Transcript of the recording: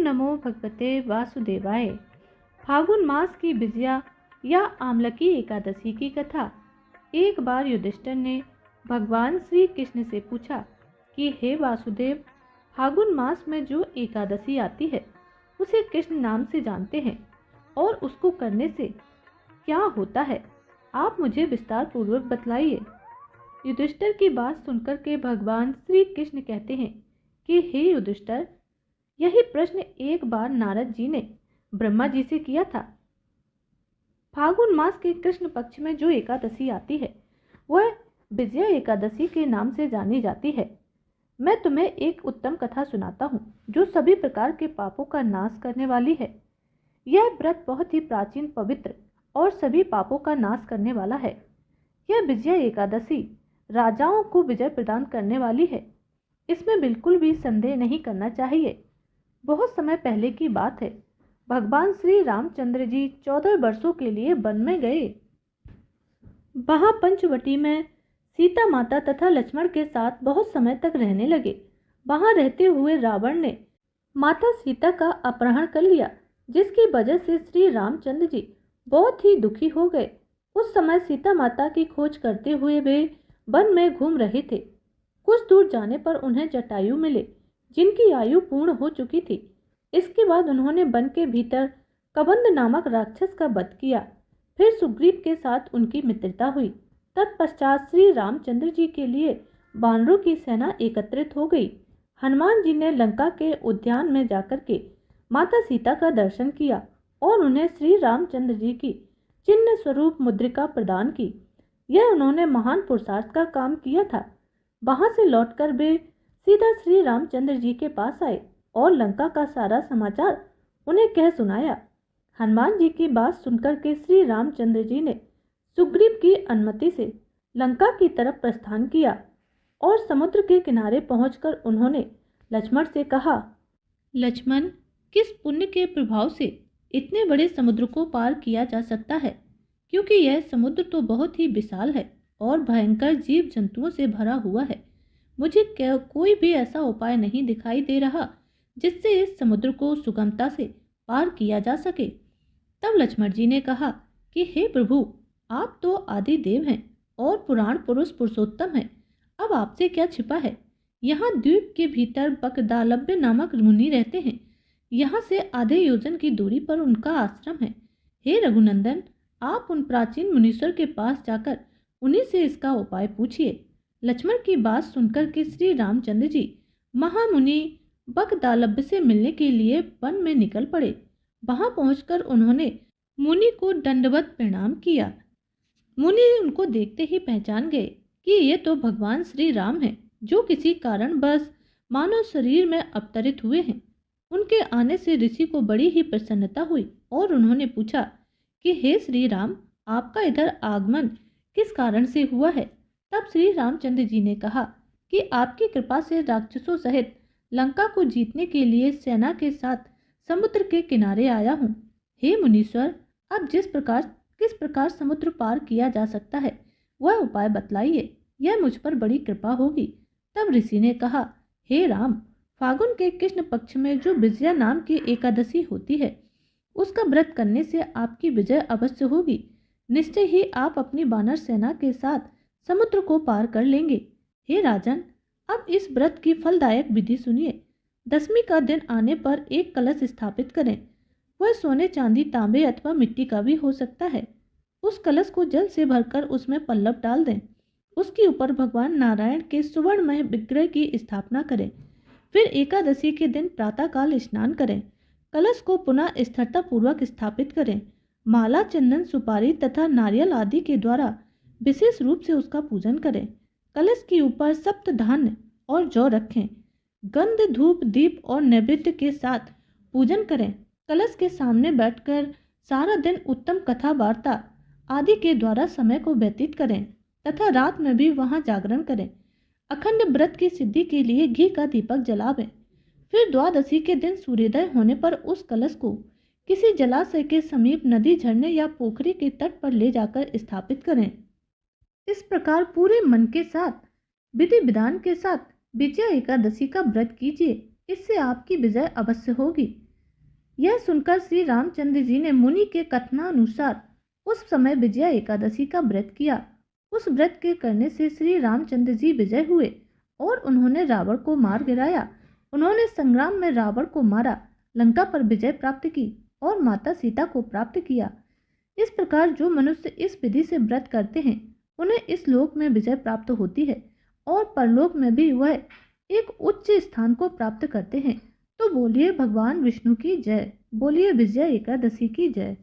नमो भगवते वासुदेवाय। फागुन मास की विजया या आमलकी एकादशी की कथा। एक बार युधिष्ठिर ने भगवान श्री कृष्ण से पूछा कि हे वासुदेव, फागुन मास में जो एकादशी आती है उसे कृष्ण नाम से जानते हैं और उसको करने से क्या होता है, आप मुझे विस्तार पूर्वक बतलाइए। युधिष्ठिर की बात सुनकर के भगवान श्री कृष्ण कहते हैं कि हे युधिष्ठिर, यही प्रश्न एक बार नारद जी ने ब्रह्मा जी से किया था। फागुन मास के कृष्ण पक्ष में जो एकादशी आती है वह विजया एकादशी के नाम से जानी जाती है। मैं तुम्हें एक उत्तम कथा सुनाता हूँ जो सभी प्रकार के पापों का नाश करने वाली है। यह व्रत बहुत ही प्राचीन, पवित्र और सभी पापों का नाश करने वाला है। यह विजया एकादशी राजाओं को विजय प्रदान करने वाली है, इसमें बिल्कुल भी संदेह नहीं करना चाहिए। बहुत समय पहले की बात है। भगवान श्री रामचंद्र जी 14 वर्षों के लिए वन में गए। वहां पंचवटी में सीता माता तथा लक्ष्मण के साथ बहुत समय तक रहने लगे। वहां रहते हुए रावण ने माता सीता का अपहरण कर लिया, जिसकी वजह से श्री रामचंद्र जी बहुत ही दुखी हो गए। उस समय सीता माता की खोज करते हुए वे वन में घूम रहे थे। कुछ दूर जाने पर उन्हें जटायु मिले, जिनकी आयु पूर्ण हो चुकी थी। इसके बाद उन्होंने वन के भीतर कबंध नामक राक्षस का वध किया। फिर सुग्रीव के साथ उनकी मित्रता हुई। तत्पश्चात श्री रामचंद्र जी के लिए वानरों की सेना एकत्रित हो गई। हनुमान जी ने लंका के उद्यान में जाकर के माता सीता का दर्शन किया और उन्हें श्री रामचंद्र जी की चिन्ह स्वरूप मुद्रिका प्रदान की। यह उन्होंने महान पुरुषार्थ का काम किया था। वहां से लौटकर वे सीधा श्री रामचंद्र जी के पास आए और लंका का सारा समाचार उन्हें कह सुनाया। हनुमान जी की बात सुनकर के श्री रामचंद्र जी ने सुग्रीव की अनुमति से लंका की तरफ प्रस्थान किया और समुद्र के किनारे पहुंचकर उन्होंने लक्ष्मण से कहा, लक्ष्मण, किस पुण्य के प्रभाव से इतने बड़े समुद्र को पार किया जा सकता है, क्योंकि यह समुद्र तो बहुत ही विशाल है और भयंकर जीव जंतुओं से भरा हुआ है। मुझे कोई भी ऐसा उपाय नहीं दिखाई दे रहा जिससे इस समुद्र को सुगमता से पार किया जा सके। तब लक्ष्मण जी ने कहा कि हे प्रभु, आप तो आदि देव हैं और पुराण पुरुष पुरुषोत्तम हैं। अब आपसे क्या छिपा है। यहाँ द्वीप के भीतर बकदालभ्य नामक मुनि रहते हैं। यहाँ से आधे योजन की दूरी पर उनका आश्रम है। हे रघुनंदन, आप उन प्राचीन मुनीश्वर के पास जाकर उन्हीं से इसका उपाय पूछिए। लक्ष्मण की बात सुनकर के श्री रामचंद्र जी महामुनि बकदालभ्य से मिलने के लिए वन में निकल पड़े। वहां पहुंचकर उन्होंने मुनि को दंडवत प्रणाम किया। मुनि उनको देखते ही पहचान गए कि ये तो भगवान श्री राम हैं, जो किसी कारण बस मानव शरीर में अवतरित हुए हैं। उनके आने से ऋषि को बड़ी ही प्रसन्नता हुई और उन्होंने पूछा कि हे श्री राम, आपका इधर आगमन किस कारण से हुआ है। तब श्री रामचंद्र जी ने कहा कि आपकी कृपा से राक्षसों सहित लंका को जीतने के लिए सेना के साथ समुद्र के किनारे आया हूँ। हे मुनीश्वर, अब किस प्रकार समुद्र पार किया जा सकता है वह उपाय बतलाइए, यह मुझ पर बड़ी कृपा होगी। तब ऋषि ने कहा, हे राम, फागुन के कृष्ण पक्ष में जो विजया नाम की एकादशी होती है उसका व्रत करने से आपकी विजय अवश्य होगी। निश्चय ही आप अपनी वानर सेना के साथ समुद्र को पार कर लेंगे। हे राजन, अब इस व्रत की फलदायक विधि सुनिए। दशमी का दिन आने पर एक कलश स्थापित करें। वह सोने, चांदी, तांबे अथवा मिट्टी का भी हो सकता है। उस कलश को जल से भरकर उसमें पल्लव डाल दें। उसके ऊपर भगवान नारायण के सुवर्णमय विग्रह की स्थापना करें। फिर एकादशी के दिन प्रातःकाल स्नान करें। कलश को पुनः स्थिरता पूर्वक स्थापित करें। माला, चंदन, सुपारी तथा नारियल आदि के द्वारा विशेष रूप से उसका पूजन करें। कलश के ऊपर सप्त धान्य और जौ रखें। गंध, धूप, दीप और नैवेद्य के साथ पूजन करें। कलश के सामने बैठकर सारा दिन उत्तम कथा वार्ता आदि के द्वारा समय को व्यतीत करें तथा रात में भी वहां जागरण करें। अखंड व्रत की सिद्धि के लिए घी का दीपक जलावें। फिर द्वादशी के दिन सूर्योदय होने पर उस कलश को किसी जलाशय के समीप, नदी, झरने या पोखरी के तट पर ले जाकर स्थापित करें। इस प्रकार पूरे मन के साथ, विधि विधान के साथ विजया एकादशी का व्रत कीजिए। इससे आपकी विजय अवश्य होगी। यह सुनकर श्री रामचंद्र जी ने मुनि के कथनानुसार उस समय विजया एकादशी का व्रत किया। उस व्रत के करने से श्री रामचंद्र जी विजय हुए और उन्होंने रावण को मार गिराया। उन्होंने संग्राम में रावण को मारा, लंका पर विजय प्राप्त की और माता सीता को प्राप्त किया। इस प्रकार जो मनुष्य इस विधि से व्रत करते हैं उन्हें इस लोक में विजय प्राप्त होती है और परलोक में भी वह एक उच्च स्थान को प्राप्त करते हैं। तो बोलिए भगवान विष्णु की जय, बोलिए विजया एकादशी की जय।